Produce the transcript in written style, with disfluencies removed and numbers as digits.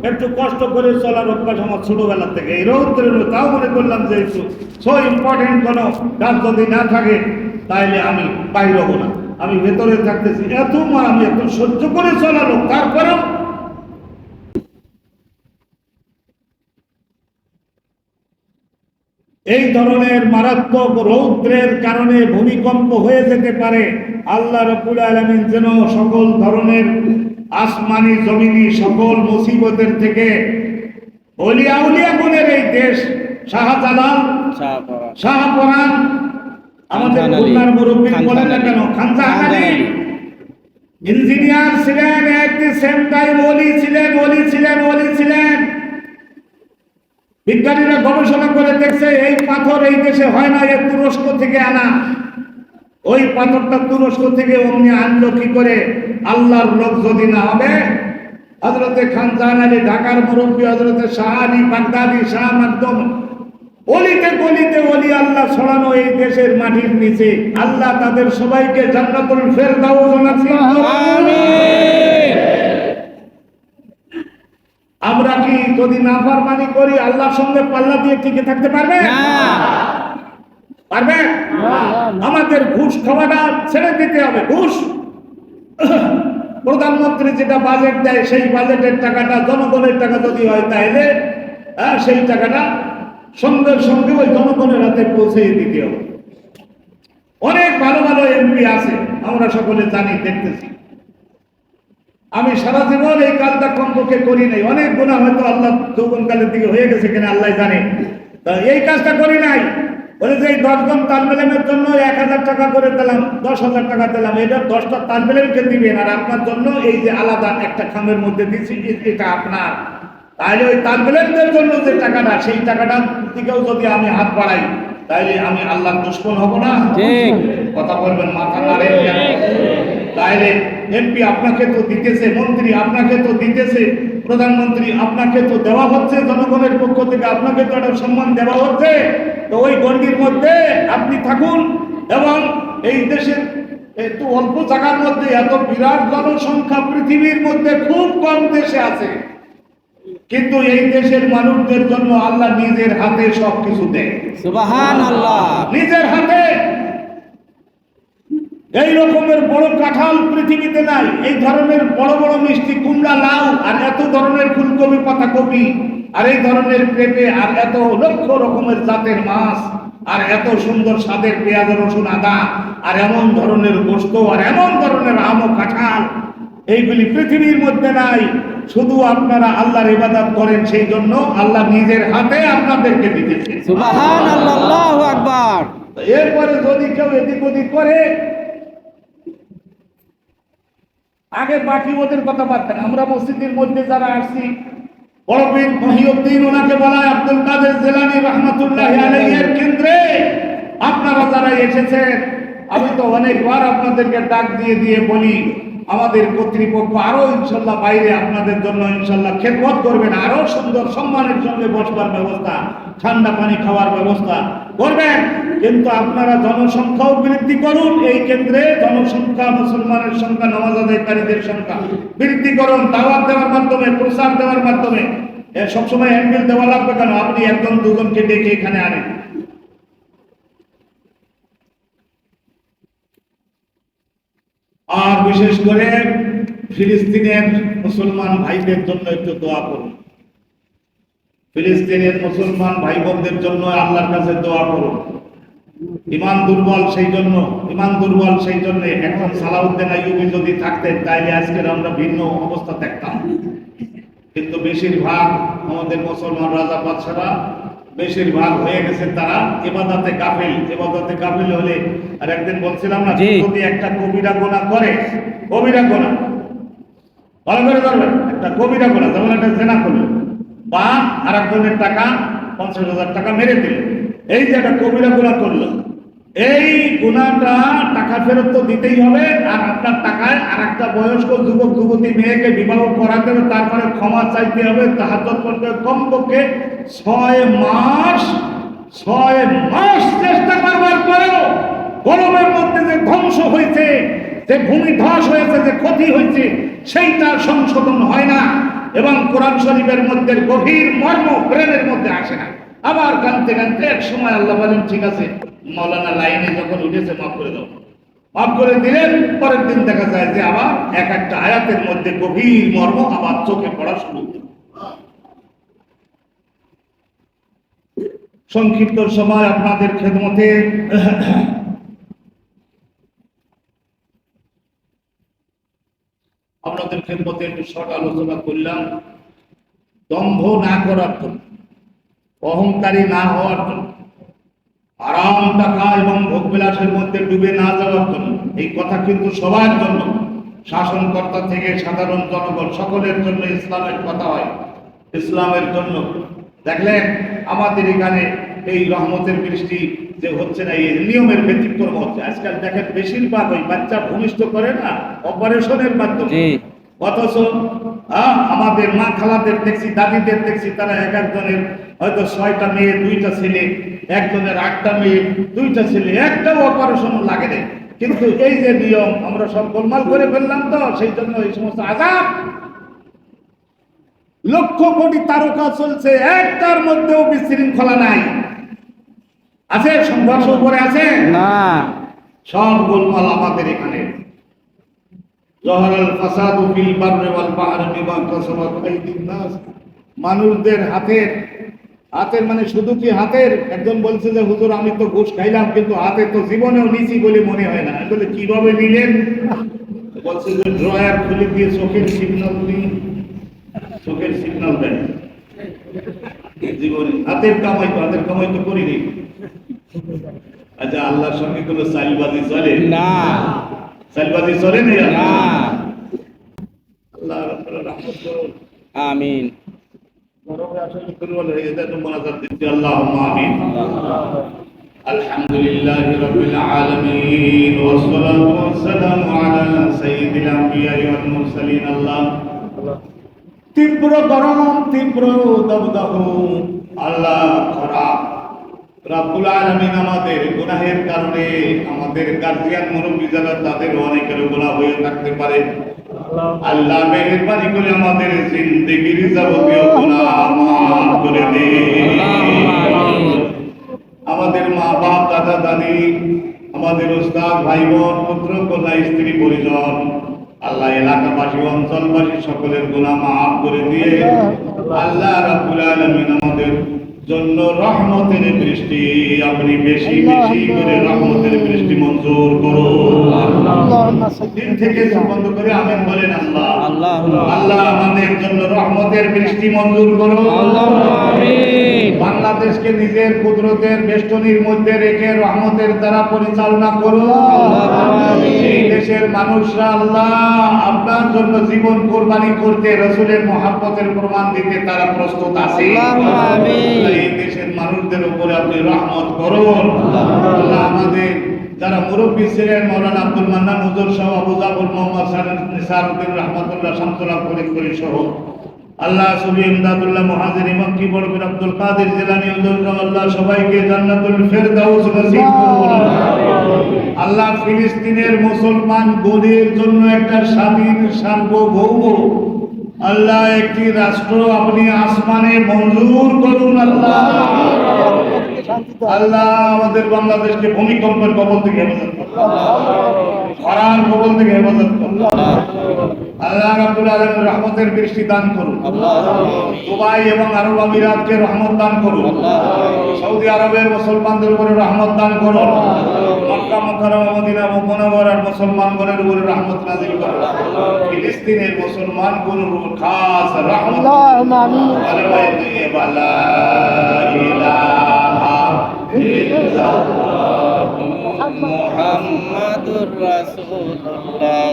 একটু কষ্ট করে চলার অভ্যাস আমার ছোটবেলা থেকে। এই রৌদ্রের তাও মনে করলাম যে একটু সো ইম্পর্টেন্ট কোনো কাজ যদি না থাকে তাহলে আমি বাইর হবো না, আমি ভেতরে থাকতেছি। আমি এত সহ্য করে চলালো, তারপরেও এই ধরনের মারাত্মক রৌদ্রের কারণে ভূমিকম্প হয়ে যেতে পারে। আল্লাহ রাব্বুল আলামিন যেন সকল ধরনের আসমানি জমিনি সকল মুসিবতের থেকে ওলিয়া উলিয়া গুণের এই দেশ শাহজালাল শাহপরান আমাদের খুলনার মুরব্বী বলেন না কেন, খানজাহান আলী ইঞ্জিনিয়ার ছিলেন, এট দি সেম টাইম ওলি ছিলেন। বিজ্ঞানীরা গবেষণা করে দেখছে এই পাথর এই দেশে হয় না, এর তুরস্ক থেকে আনা। ওই পাথরটা তুরস্ক থেকে অমনি আনলো কি করে? আল্লাহর লোক যদি না হবে, হযরতে খানজাহান আলী ঢাকার মুরব্বী, হযরতে শাহ আলী বাগদাদি, শাহ মাকদুম, অলিতে গলিতে ওলি আল্লাহ ছড়ানো এই দেশের মাটির নিচে। আল্লাহ তাদের সবাইকে জান্নাতুল ফেরদাউস নসিব করুন, আমিন। আমরা কি যদি নাফরমানি করি আল্লাহর সঙ্গে পাল্লা দিয়ে টিকে থাকতে পারবে? পারবে? আমাদের ঘুষ খাওয়াটা ছেড়ে দিতে হবে। ঘুষ, প্রধানমন্ত্রী যেটা বাজেট দেয় সেই বাজেটের টাকাটা জনগণের টাকা যদি হয় তাহলে সেই টাকাটা সঙ্গে সঙ্গে ওই জনগণের হাতে পৌঁছে দিতে হবে। অনেক ভালো ভালো এমপি আছে, আমরা সকলে জানি, দেখতেছি। আমি সারা জীবন এই কাজটা কমপক্ষে করি নাই, অনেক গুনাহ হয়তো আল্লাহ যৌবনকালের দিকে হয়ে গেছে কিনা আল্লাহ জানে, এই কাজটা করি নাই। বলে যে এই 10 জন তালবেলেমের জন্য 1000 টাকা করে দিলাম, 10,000 টাকা দিলাম, এটা 10টা তালবেলেমকে দিবেন, আর আপনার জন্য এই যে আলাদা একটা খামের মধ্যে দিচ্ছি এটা আপনার। তাহলে ওই তালবেলেমদের জন্য যে টাকাটা, সেই টাকাটার দিকেও যদি আমি হাত বাড়াই তাহলে আমি আল্লাহর দুশমন হব না? ঠিক কথা বলবেন, মাথা নাড়েন কেন? তাহলে এমপি আপনাকে তো দিতেছে, মন্ত্রী আপনাকে তো দিতেছে, প্রধানমন্ত্রী আপনাকে তো দেওয়া হচ্ছে জনগণের পক্ষ থেকে, আপনাকে তো একটা সম্মান দেওয়া হচ্ছে। তো ওই গণ্ডির মধ্যে আপনি থাকুন। এবং এই দেশের একটু অল্প জায়গার মধ্যে এত বিরাট জনসংখ্যা পৃথিবীর মধ্যে খুব কম দেশে আছে, কিন্তু এই দেশের মানুষদের জন্য আল্লাহ নিজের হাতে সবকিছু দেয়। সুবহানাল্লাহ, নিজের হাতে। এই রকমের বড় কাঁঠাল পৃথিবীতে নাই, এই ধরনের বড় বড় মিষ্টি কুমড়া, লাউ, আর এত ধরনের ফুলকপি, পাতাকপি, আর এই ধরনের পেঁপে, আর এত লক্ষ রকমের জাতের মাছ, আর এত সুন্দর স্বাদের পেঁয়াজ রসুন আদা, আর এমন ধরনের গোশত, আর এমন ধরনের আম ও কাঁঠাল, এইগুলি পৃথিবীর মধ্যে নাই। শুধু আপনারা আল্লাহর ইবাদত করেন, সেই জন্য আল্লাহ নিজের হাতে আপনাদেরকে দিতেছে। সুবহানাল্লাহ, আল্লাহু আকবার। এরপরে যদি কেউ এদিক ওদিক করে, আগে বাকি ওদের কথা পারতেন। আমরা মসজিদের মধ্যে যারা আসছি, বড় পীর মহিউদ্দিন, ওনাকে বলা হয় আব্দুল কাদের জিলানী রাহমাতুল্লাহি আলাইহির কেন্দ্রে আপনারা যারা এসেছেন, আমি তো অনেকবার আপনাদেরকে ডাক দিয়ে দিয়ে বলি, আমাদের কর্তৃপক্ষ আরো ইনশাল্লাহ বাইরে আপনাদের জন্য ইনশাল্লাহ খেদমত করবেন, আরো সুন্দর সম্মানের সঙ্গে বসবার ব্যবস্থা, ঠান্ডা পানি খাওয়ার ব্যবস্থা করবেন। কিন্তু আপনারা জনসংখ্যাও বৃদ্ধি করুন, এই কেন্দ্রে জনসংখ্যা, মুসলমানের সংখ্যা, নামাজ আদায়কারীদের সংখ্যা বৃদ্ধি করুন, দাওয়াত দেওয়ার মাধ্যমে, প্রচার দেওয়ার মাধ্যমে। সবসময় হ্যান্ডেল দেওয়া লাগবে কেন? আপনি একজন দুজনকে ডেকে এখানে আনেন। আর বিশেষ করে ফিলিস্তিনের মুসলমান ভাইদের জন্য একটু দোয়া করুন। ফিলিস্তিনের মুসলমান ভাই বোনদের জন্য আল্লাহর কাছে দোয়া করুন। ইমান দুর্বল, সেই জন্য এখন সালাউদ্দিন আইয়ুবী যদি থাকতেন তাইলে আজকের আমরা ভিন্ন অবস্থা দেখতাম। কিন্তু বেশিরভাগ আমাদের মুসলমান রাজা বাদশারা বেশিরভাগ হয়ে গেছে তারা ইবাদতে গাফিল হলে। আর একদিন বলছিলাম না, যদি একটা কবিরা গুনাহ করে, কবিরা গুনাহ ভালো করে ধরবেন, একটা কবিরা গুনাহ, যেমন একটা জেনা করলো বা আর একজনের টাকা 50,000 টাকা মেরে দিল, এই যে একটা কবিরা গুনাহ করলো, এই গুনাহটা টাকা ফেরত তো দিতেই হবে। আর আপনার টাকায় আর একটা বয়স্ক যুবক যুবতী মেয়েকে বিবাহ করাতে হবে, তারপরে ক্ষমা চাইতে হবে, তাহাজ্জুদ করতে হবে, কমপক্ষে 6 মাস চেষ্টা করবার পরেও গরমের মধ্যে যে ধ্বংস হয়েছে, যে ভূমি ধস হয়েছে, যে ক্ষতি হয়েছে, সেইটা সংশোধন হয় না। এবং কোরআন শরীফের মধ্যে গভীর মর্ম ব্রেনের মধ্যে আসে না। আবার কানতে কানতে এক সময় আল্লাহ বলেন ঠিক আছে, মৌলানা লাইনে যখন উঠেছে মাফ করে দাও, মাফ করে দিলেন। পরের দিন দেখা যায় যে আবার এক একটা আয়াতের মধ্যে গভীর মর্ম আবার চোখে পড়া শুরু। সংক্ষিপ্ত সময় আপনাদের খেদমতে একটু শর্ট আলোচনা করলাম। দম্ভ না করার জন্য, অহংকারী না হওয়ার জন্য, আরাম টাকা এবং ভোগবিলাসের মধ্যে ডুবে না যাওয়ার জন্য। এই কথা কিন্তু সবার জন্য, শাসনকর্তা থেকে সাধারণ জনগণ সকলের জন্য ইসলামের কথা হয়। ইসলামের জন্য দেখলেন আমাদের এখানে এই রহমতের বৃষ্টি যে হচ্ছে না, এই নিয়মের ব্যতিক্রম হচ্ছে। আজকাল দেখেন বেশিরভাগ ওই বাচ্চা ভূমিষ্ঠ করে না অপারেশনের মাধ্যমে, অথচ আমাদের মা খালাদের দেখছি, দাদিদের দেখছি, তারা এক একজনের হয়তো 6টা মেয়ে 2টা ছেলে, একজনের 8টা মেয়ে 2টা ছেলে, একটাও অপারেশন লাগে না। কিন্তু এই যে নিয়ম আমরা সব গোলমাল করে ফেললাম, তো সেই জন্য এই সমস্ত আযাব। লক্ষ কোটি তারকা চলছে, একটার মধ্যেও বিশৃঙ্খলা নাই। আছে সংঘর্ষ করে আছে না, সব গোলমাল আমাদের এখানে। জহরাল ফাসাদু ফিল বাররি ওয়াল বাহরি বিমা কাসাবাত আইদিন নাস। মানুষদের হাতের মানে শুধু কি হাতের? একজন বলছে যে হুজুর আমি তো ঘুষ খাইলাম, কিন্তু হাতে তো জীবনেও নিছি বলে মনে হয় না। বলে কিভাবে নিলেন? বলছে যে ড্রয়ার খুলে দিয়ে চোখের সিগন্যাল দিই, চোখের সিগন্যাল দেন। জীবনে হাতের কামাই তো করিনি। আচ্ছা, আল্লাহর সঙ্গে কোনো চালবাজি চলে না? চালবাজি চলে না। আল্লাহ রাব্বুল রহমত করুন, আমিন। আল্লাহুম্মা আমিন। আলহামদুলিল্লাহি রাব্বিল আলামিন ওয়াসসালাতু ওয়াসসালামু আলা সাইয়্যিদিল আমবিয়া ওয়াল মুরসালিন। আল্লাহ তীব্র গরম, তীব্র দাবদাহ, আল্লাহ খরা, রাব্বুল আলামিন আমাদের গুনাহের কারণে আমাদের গার্জিয়ান মুরব্বি যারা তাদের অনেকের গুনাহ হয়ে থাকতে পারে। আল্লাহ মেহেরবানি করে আমাদের জিন্দেগির যাবতীয় গুনাহ মাফ করে দিন। আমাদের মা বাপ, দাদা দাদি, আমাদের উস্তাদ ভাই বোন, পুত্র কন্যা, স্ত্রী পরিজন, আল্লাহ এলাকাবাসী, অঞ্চলবাসী সকলের গুনাহ মাফ করে দিয়ে আল্লাহ রাব্বুল আলামিন আমাদের জন্য রহমতের বৃষ্টি, আপনি বেশি বেশি করে রহমতের বৃষ্টি মঞ্জুর করুন। দিন থেকে বন্ধ করে আমিন বলেন। আল্লাহ আল্লাহ আমাদের জন্য রহমতের বৃষ্টি মঞ্জুর করুন। বাংলাদেশকে নিজের কুদরতের বেষ্টনীর মধ্যে রেখে রহমতের দ্বারা পরিচালনা করুন। এই দেশের মানুষরা আল্লাহ আপনার জন্য জীবন কোরবানি করতে, রাসূলের মহব্বতের প্রমাণ দিতে তারা প্রস্তুত আছে। এই দেশের মানুষদের উপরে আপনি রহমত করুন। আল্লাহ আমাদের যারা মুরব্বী ছিলেন, মাওলানা আব্দুল মান্নান হুজুর সহ, আবু জাফর মোহাম্মদ নিসারউদ্দিন রাহমাতুল্লাহ শামসুল্লাহ ফরিদপুরি সহ, আল্লাহ সুবি ইমদাদুল্লাহ মুহাজিরি মক্কি বড়বীর আব্দুল কাদের জিলানী হুজুর সহ আল্লাহ সবাইকে জান্নাতুল ফেরদাউস নসিব করুন। আল্লাহ ফিলিস্তিনের মুসলমান গদির জন্য একটা স্বাধীন সার্বভৌম আল্লাহ একটি রাষ্ট্র আপনি আসমানে মঞ্জুর করুন। আল্লাহ আল্লাহ আমাদের বাংলাদেশকে ভূমিকম্পের কবল থেকে হেফাজত করুন, খরার কবল থেকে হেফাজত করুন। আল্লাহ রাব্বুল আলামিন রহমতের বৃষ্টি দান করুন। দুবাই এবং আরব আমিরাতকে রহমত দান করুন। সৌদি আরবের মুসলমানদের উপরে রহমত দান করুন। মক্কা মুকাররমা, মদিনা মুনাওয়ারার মুসলমানগণের উপরে রহমত নাযিল করুন। ফিলিস্তিনের মুসলমানগণের উপর খাস রহমত। আল্লাহুম্মা আমিন। লা ইলাহা ইল্লাল্লাহ মুহাম্মাদুর রাসূলুল্লাহ।